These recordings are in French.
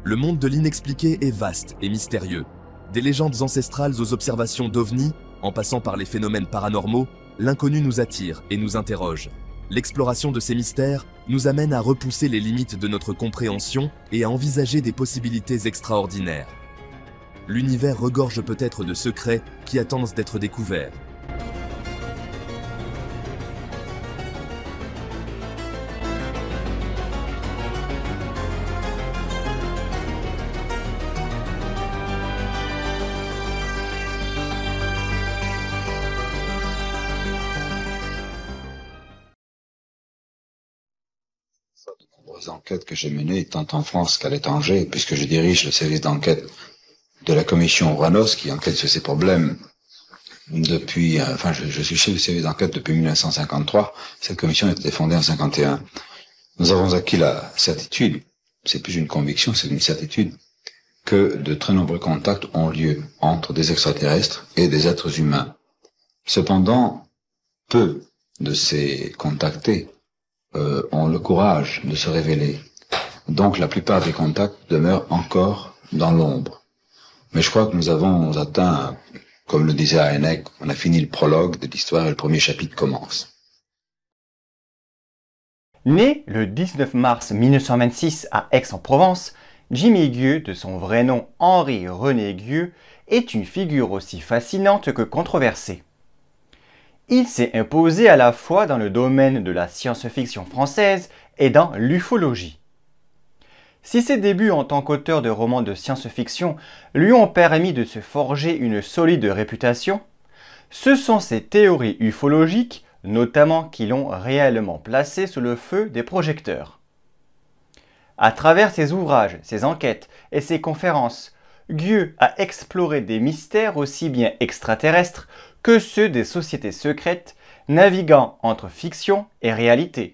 Le monde de l'inexpliqué est vaste et mystérieux. Des légendes ancestrales aux observations d'ovnis, en passant par les phénomènes paranormaux, l'inconnu nous attire et nous interroge. L'exploration de ces mystères nous amène à repousser les limites de notre compréhension et à envisager des possibilités extraordinaires. L'univers regorge peut-être de secrets qui attendent d'être découverts. Aux enquêtes que j'ai menées, tant en France qu'à l'étranger, puisque je dirige le service d'enquête de la commission Uranos, qui enquête sur ces problèmes depuis, je suis chef du service d'enquête depuis 1953. Cette commission a été fondée en 51. Nous avons acquis la certitude, c'est plus une conviction, c'est une certitude, que de très nombreux contacts ont lieu entre des extraterrestres et des êtres humains. Cependant, peu de ces contactés ont le courage de se révéler. Donc la plupart des contacts demeurent encore dans l'ombre. Mais je crois que nous avons atteint, comme le disait Heineck, on a fini le prologue de l'histoire et le premier chapitre commence. Né le 19 mars 1926 à Aix-en-Provence, Jimmy Guieu, de son vrai nom Henri-René Guieu, est une figure aussi fascinante que controversée. Il s'est imposé à la fois dans le domaine de la science-fiction française et dans l'ufologie. Si ses débuts en tant qu'auteur de romans de science-fiction lui ont permis de se forger une solide réputation, ce sont ses théories ufologiques, notamment, qui l'ont réellement placé sous le feu des projecteurs. À travers ses ouvrages, ses enquêtes et ses conférences, Guieu a exploré des mystères aussi bien extraterrestres que ceux des sociétés secrètes, naviguant entre fiction et réalité.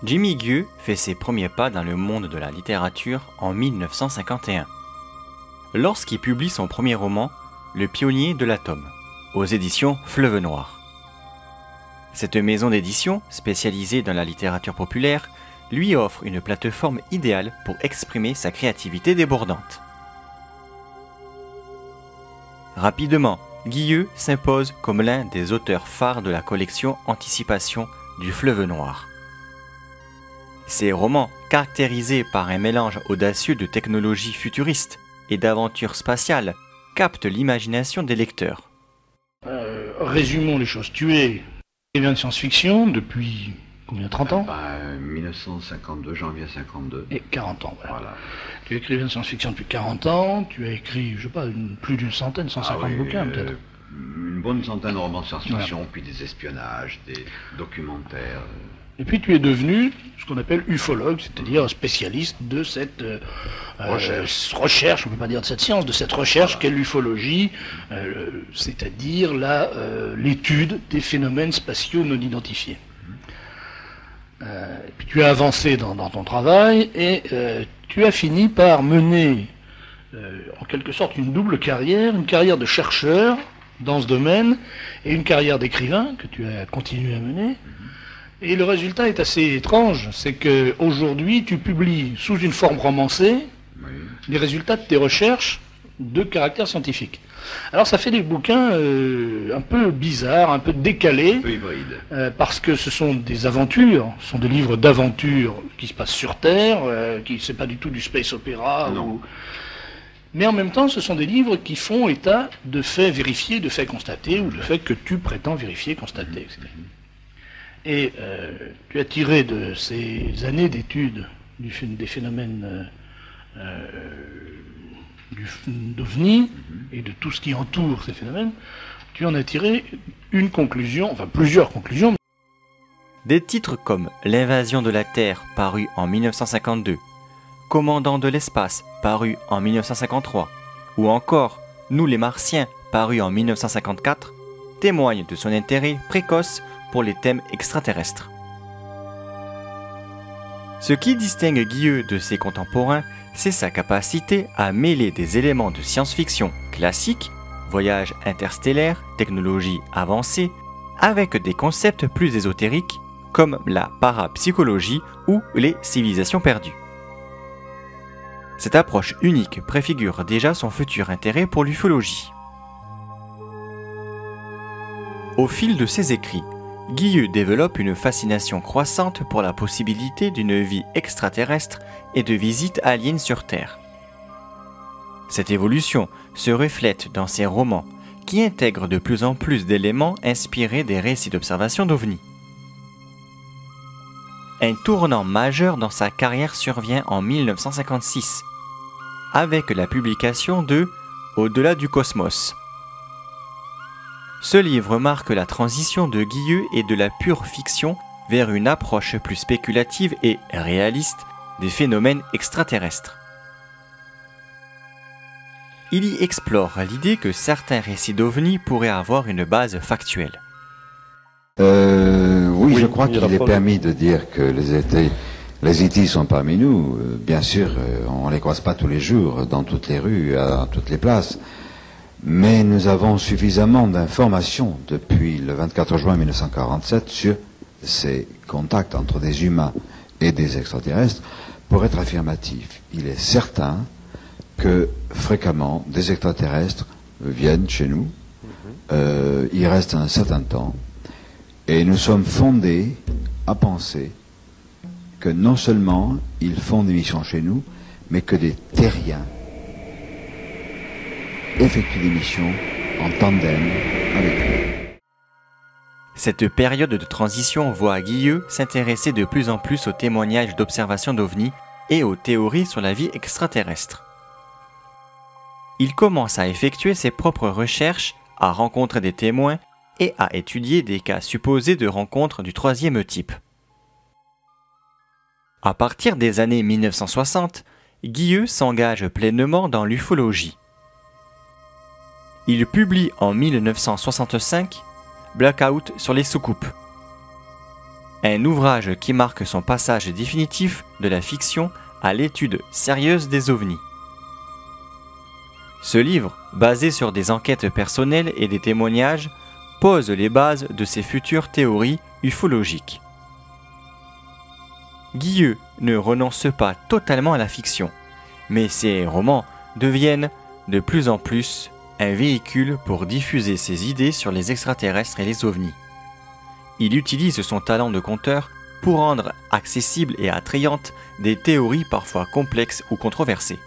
Jimmy Guieu fait ses premiers pas dans le monde de la littérature en 1951, lorsqu'il publie son premier roman, Le pionnier de l'atome, aux éditions Fleuve Noir. Cette maison d'édition, spécialisée dans la littérature populaire, lui offre une plateforme idéale pour exprimer sa créativité débordante. Rapidement, Guieu s'impose comme l'un des auteurs phares de la collection Anticipation du Fleuve Noir. Ces romans, caractérisés par un mélange audacieux de technologies futuristes et d'aventures spatiales, captent l'imagination des lecteurs. Résumons les choses. Tu es écrivain de science-fiction depuis combien, 30 ans 1952, janvier 52. Et 40 ans, voilà. Tu es écrivain de science-fiction depuis 40 ans, tu as écrit, je sais pas, plus d'une centaine, 150 bouquins peut-être. Une bonne centaine de romans de science-fiction, voilà. Puis des espionnages, des documentaires. Et puis tu es devenu ce qu'on appelle ufologue, c'est-à-dire spécialiste de cette recherche, on ne peut pas dire de cette science, de cette recherche qu'est l'ufologie, c'est-à-dire l'étude des phénomènes spatiaux non identifiés. Puis tu as avancé dans ton travail et tu as fini par mener en quelque sorte une double carrière, une carrière de chercheur dans ce domaine et une carrière d'écrivain que tu as continué à mener. Et le résultat est assez étrange, c'est qu'aujourd'hui tu publies sous une forme romancée les résultats de tes recherches de caractère scientifique. Alors ça fait des bouquins un peu bizarres, un peu décalés, un peu hybrides, parce que ce sont des aventures, ce sont des livres d'aventures qui se passent sur Terre, c'est pas du tout du space opéra, mais en même temps ce sont des livres qui font état de faits vérifiés, de faits constatés, ou de faits que tu prétends vérifier, constater, etc. Et tu as tiré de ces années d'études des phénomènes d'OVNI et de tout ce qui entoure ces phénomènes, tu en as tiré une conclusion, enfin plusieurs conclusions. Des titres comme L'invasion de la Terre, paru en 1952, Commandant de l'espace, paru en 1953, ou encore Nous les Martiens, paru en 1954, témoignent de son intérêt précoce pour les thèmes extraterrestres. Ce qui distingue Guilleux de ses contemporains, c'est sa capacité à mêler des éléments de science-fiction classique, voyages interstellaires, technologies avancées, avec des concepts plus ésotériques comme la parapsychologie ou les civilisations perdues. Cette approche unique préfigure déjà son futur intérêt pour l'ufologie. Au fil de ses écrits, Guilleux développe une fascination croissante pour la possibilité d'une vie extraterrestre et de visites aliens sur Terre. Cette évolution se reflète dans ses romans, qui intègrent de plus en plus d'éléments inspirés des récits d'observation d'OVNI. Un tournant majeur dans sa carrière survient en 1956, avec la publication de Au-delà du cosmos. Ce livre marque la transition de Guilleux et de la pure fiction vers une approche plus spéculative et réaliste des phénomènes extraterrestres. Il y explore l'idée que certains récits d'OVNI pourraient avoir une base factuelle. Oui, je crois qu'il est permis de dire que les ET sont parmi nous. Bien sûr, on ne les croise pas tous les jours, dans toutes les rues, à toutes les places. Mais nous avons suffisamment d'informations depuis le 24 juin 1947 sur ces contacts entre des humains et des extraterrestres pour être affirmatifs. Il est certain que fréquemment des extraterrestres viennent chez nous, ils restent un certain temps, et nous sommes fondés à penser que non seulement ils font des missions chez nous, mais que des terriens effectuent des missions en tandem avec nous. Cette période de transition voit Guilleux s'intéresser de plus en plus aux témoignages d'observations d'OVNI et aux théories sur la vie extraterrestre. Il commence à effectuer ses propres recherches, à rencontrer des témoins et à étudier des cas supposés de rencontres du troisième type. À partir des années 1960, Guilleux s'engage pleinement dans l'ufologie. Il publie en 1965 Blackout sur les soucoupes, un ouvrage qui marque son passage définitif de la fiction à l'étude sérieuse des ovnis. Ce livre, basé sur des enquêtes personnelles et des témoignages, pose les bases de ses futures théories ufologiques. Guilleux ne renonce pas totalement à la fiction, mais ses romans deviennent de plus en plus un véhicule pour diffuser ses idées sur les extraterrestres et les ovnis. Il utilise son talent de conteur pour rendre accessibles et attrayantes des théories parfois complexes ou controversées.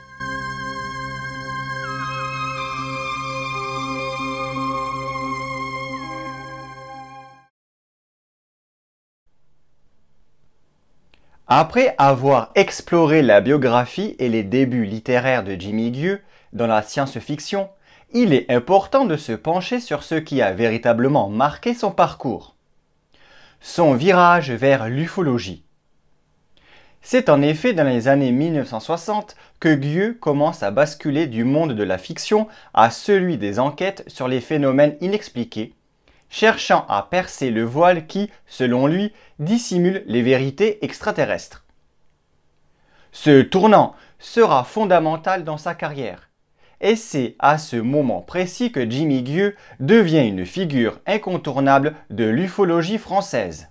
Après avoir exploré la biographie et les débuts littéraires de Jimmy Guilleux dans la science-fiction, il est important de se pencher sur ce qui a véritablement marqué son parcours. Son virage vers l'ufologie. C'est en effet dans les années 1960 que Guilleux commence à basculer du monde de la fiction à celui des enquêtes sur les phénomènes inexpliqués, cherchant à percer le voile qui, selon lui, dissimule les vérités extraterrestres. Ce tournant sera fondamental dans sa carrière. Et c'est à ce moment précis que Jimmy Guilleux devient une figure incontournable de l'ufologie française.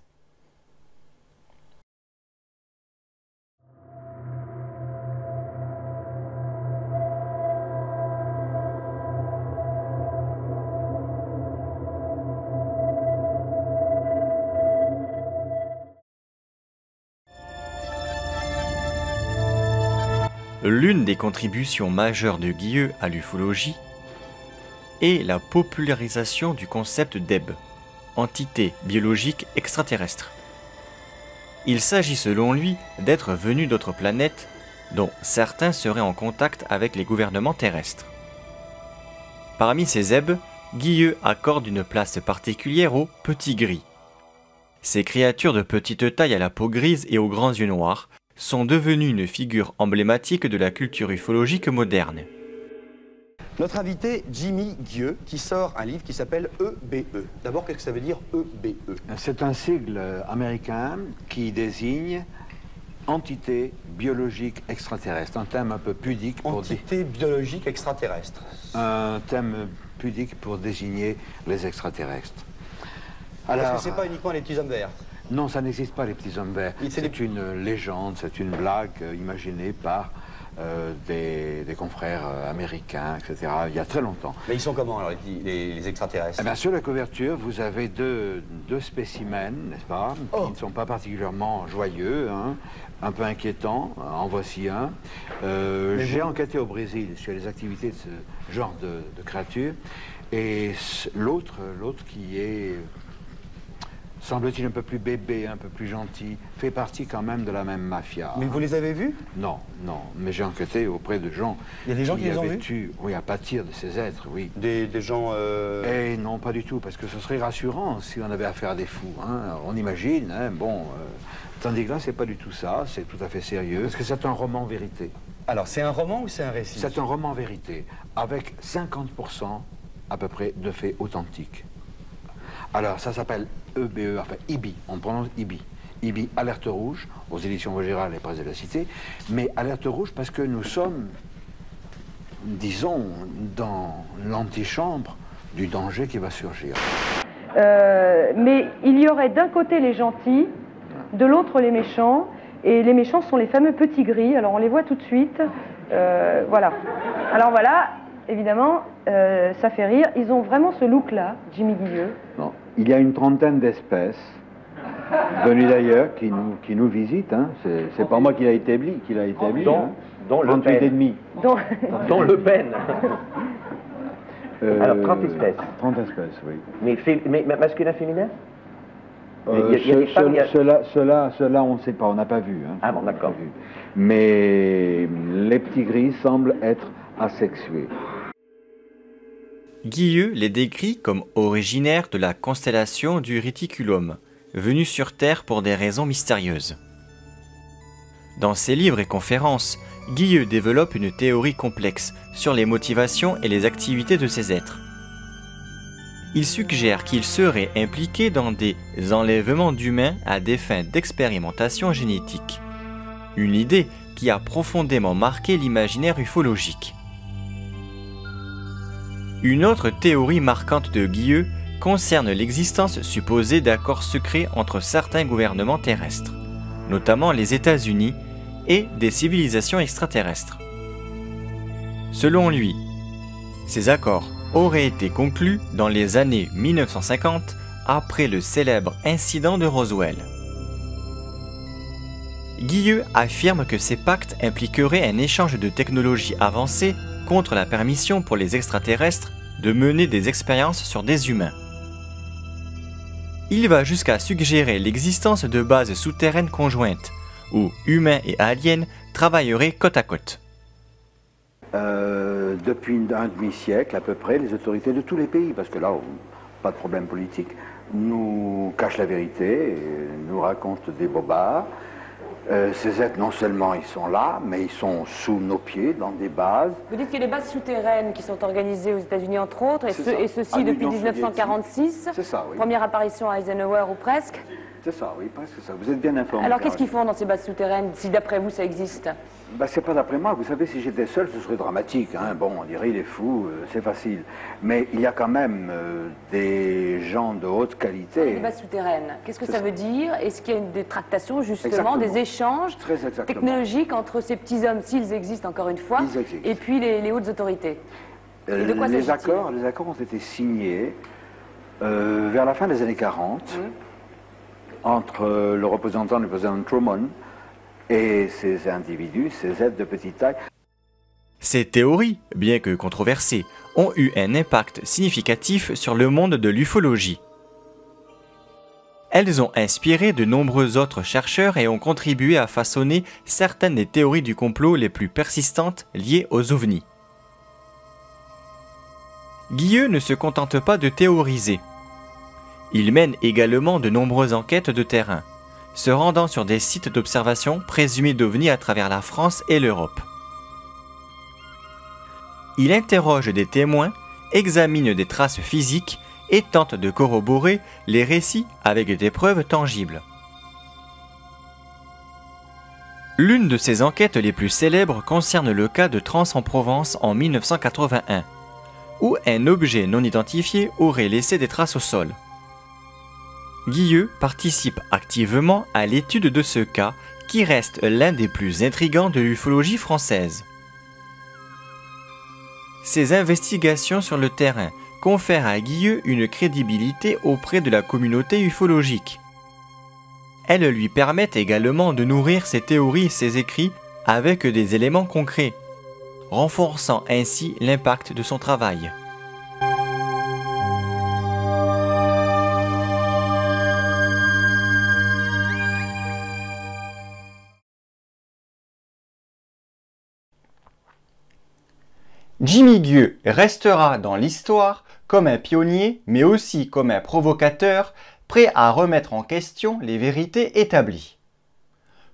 L'une des contributions majeures de Guilleux à l'ufologie est la popularisation du concept d'EB, entité biologique extraterrestre. Il s'agit selon lui d'êtres venus d'autres planètes dont certains seraient en contact avec les gouvernements terrestres. Parmi ces EB, Guilleux accorde une place particulière aux petits gris. Ces créatures de petite taille à la peau grise et aux grands yeux noirs sont devenus une figure emblématique de la culture ufologique moderne. Notre invité, Jimmy Guieux, qui sort un livre qui s'appelle EBE. D'abord, qu'est-ce que ça veut dire EBE? C'est un sigle américain qui désigne entité biologique extraterrestre, un terme un peu pudique pour Entité biologique extraterrestre. un thème pudique pour désigner les extraterrestres. Parce que c'est pas uniquement les petits hommes verts. Non, ça n'existe pas, les petits hommes verts. C'est une légende, c'est une blague imaginée par des confrères américains, etc., il y a très longtemps. Mais ils sont comment, alors, les extraterrestres? Eh bien, sur la couverture, vous avez deux spécimens, n'est-ce pas, qui ne sont pas particulièrement joyeux, hein, un peu inquiétants. En voici un. J'ai enquêté au Brésil sur les activités de ce genre de créatures, et l'autre qui est, semble-t-il, un peu plus bébé, un peu plus gentil, fait partie quand même de la même mafia. Mais vous les avez vus? Non, non, mais j'ai enquêté auprès de gens. Il y a des gens qui les ont vus? Oui, à pâtir de ces êtres, oui. Des gens... Eh non, pas du tout, parce que ce serait rassurant si on avait affaire à des fous. Hein. On imagine, hein, bon... tandis que là, c'est pas du tout ça, c'est tout à fait sérieux, parce que c'est un roman vérité. Alors, c'est un roman ou c'est un récit? C'est un roman vérité, avec 50% à peu près de faits authentiques. Alors, ça s'appelle EBE, enfin IBI, on prononce IBI. IBI, Alerte Rouge, aux éditions Vaugirard, les presses de la Cité, mais Alerte Rouge parce que nous sommes, disons, dans l'antichambre du danger qui va surgir. Mais il y aurait d'un côté les gentils, de l'autre les méchants, et les méchants sont les fameux petits gris, alors on les voit tout de suite, voilà. Alors voilà, évidemment, ça fait rire, ils ont vraiment ce look-là, Jimmy Guieux. Non. Il y a une trentaine d'espèces venues d'ailleurs qui nous visitent. Hein. C'est pas moi qui l'a établi, dont Le 38 et Pen. demi. Dont Le Pen. Alors 30 espèces. 30 espèces, oui. Mais masculin, féminin? Ceux-là, on ne sait pas, on n'a pas vu. Hein. Ah bon, d'accord. Mais les petits gris semblent être asexués. Guieux les décrit comme originaires de la constellation du Réticulum, venus sur Terre pour des raisons mystérieuses. Dans ses livres et conférences, Guieux développe une théorie complexe sur les motivations et les activités de ces êtres. Il suggère qu'ils seraient impliqués dans des enlèvements d'humains à des fins d'expérimentation génétique. Une idée qui a profondément marqué l'imaginaire ufologique. Une autre théorie marquante de Guieux concerne l'existence supposée d'accords secrets entre certains gouvernements terrestres, notamment les États-Unis, et des civilisations extraterrestres. Selon lui, ces accords auraient été conclus dans les années 1950 après le célèbre incident de Roswell. Guieux affirme que ces pactes impliqueraient un échange de technologies avancées contre la permission pour les extraterrestres de mener des expériences sur des humains. Il va jusqu'à suggérer l'existence de bases souterraines conjointes, où humains et aliens travailleraient côte à côte. Depuis un demi-siècle à peu près, les autorités de tous les pays, parce que là, pas de problème politique, nous cachent la vérité, nous racontent des bobards. Ces êtres, non seulement ils sont là, mais ils sont sous nos pieds, dans des bases. Vous dites qu'il y a des bases souterraines qui sont organisées aux États-Unis, entre autres, et ceci depuis 1946. C'est ça, oui. Première apparition à Eisenhower ou presque. C'est ça, oui, presque ça. Vous êtes bien informé. Alors qu'est-ce qu'ils font dans ces bases souterraines, si d'après vous ça existe? Ben, c'est pas d'après moi. Vous savez, si j'étais seul, ce serait dramatique. Hein. Bon, on dirait il est fou, c'est facile. Mais il y a quand même des gens de haute qualité. Des bases souterraines, qu'est-ce que ça veut dire? Est-ce qu'il y a des tractations, justement, exactement. des échanges technologiques entre ces petits hommes, s'ils existent encore une fois, et puis les hautes autorités? Et de quoi les accords ont été signés vers la fin des années 40 entre le représentant du président Truman et ces individus, ces êtres de petite taille. Ces théories, bien que controversées, ont eu un impact significatif sur le monde de l'ufologie. Elles ont inspiré de nombreux autres chercheurs et ont contribué à façonner certaines des théories du complot les plus persistantes liées aux ovnis. Guieux ne se contente pas de théoriser. Il mène également de nombreuses enquêtes de terrain, se rendant sur des sites d'observation présumés d'OVNI à travers la France et l'Europe. Il interroge des témoins, examine des traces physiques et tente de corroborer les récits avec des preuves tangibles. L'une de ses enquêtes les plus célèbres concerne le cas de Trans-en-Provence en 1981, où un objet non identifié aurait laissé des traces au sol. Guilleux participe activement à l'étude de ce cas qui reste l'un des plus intrigants de l'ufologie française. Ses investigations sur le terrain confèrent à Guilleux une crédibilité auprès de la communauté ufologique. Elles lui permettent également de nourrir ses théories et ses écrits avec des éléments concrets, renforçant ainsi l'impact de son travail. Jimmy Gueux restera dans l'histoire comme un pionnier, mais aussi comme un provocateur, prêt à remettre en question les vérités établies.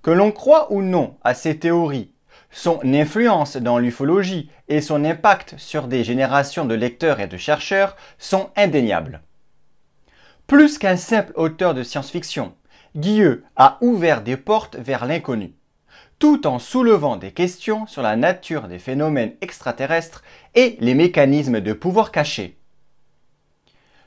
Que l'on croit ou non à ses théories, son influence dans l'ufologie et son impact sur des générations de lecteurs et de chercheurs sont indéniables. Plus qu'un simple auteur de science-fiction, Guilleux a ouvert des portes vers l'inconnu, tout en soulevant des questions sur la nature des phénomènes extraterrestres et les mécanismes de pouvoir cachés.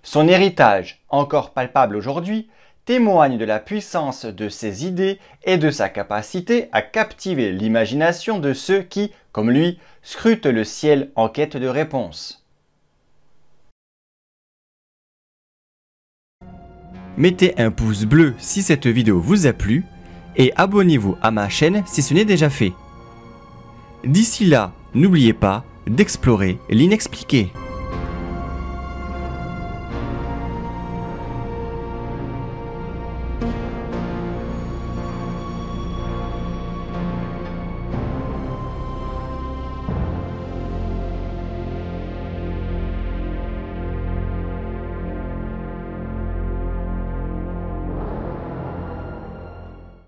Son héritage, encore palpable aujourd'hui, témoigne de la puissance de ses idées et de sa capacité à captiver l'imagination de ceux qui, comme lui, scrutent le ciel en quête de réponses. Mettez un pouce bleu si cette vidéo vous a plu et abonnez-vous à ma chaîne si ce n'est déjà fait. D'ici là, n'oubliez pas d'explorer l'inexpliqué.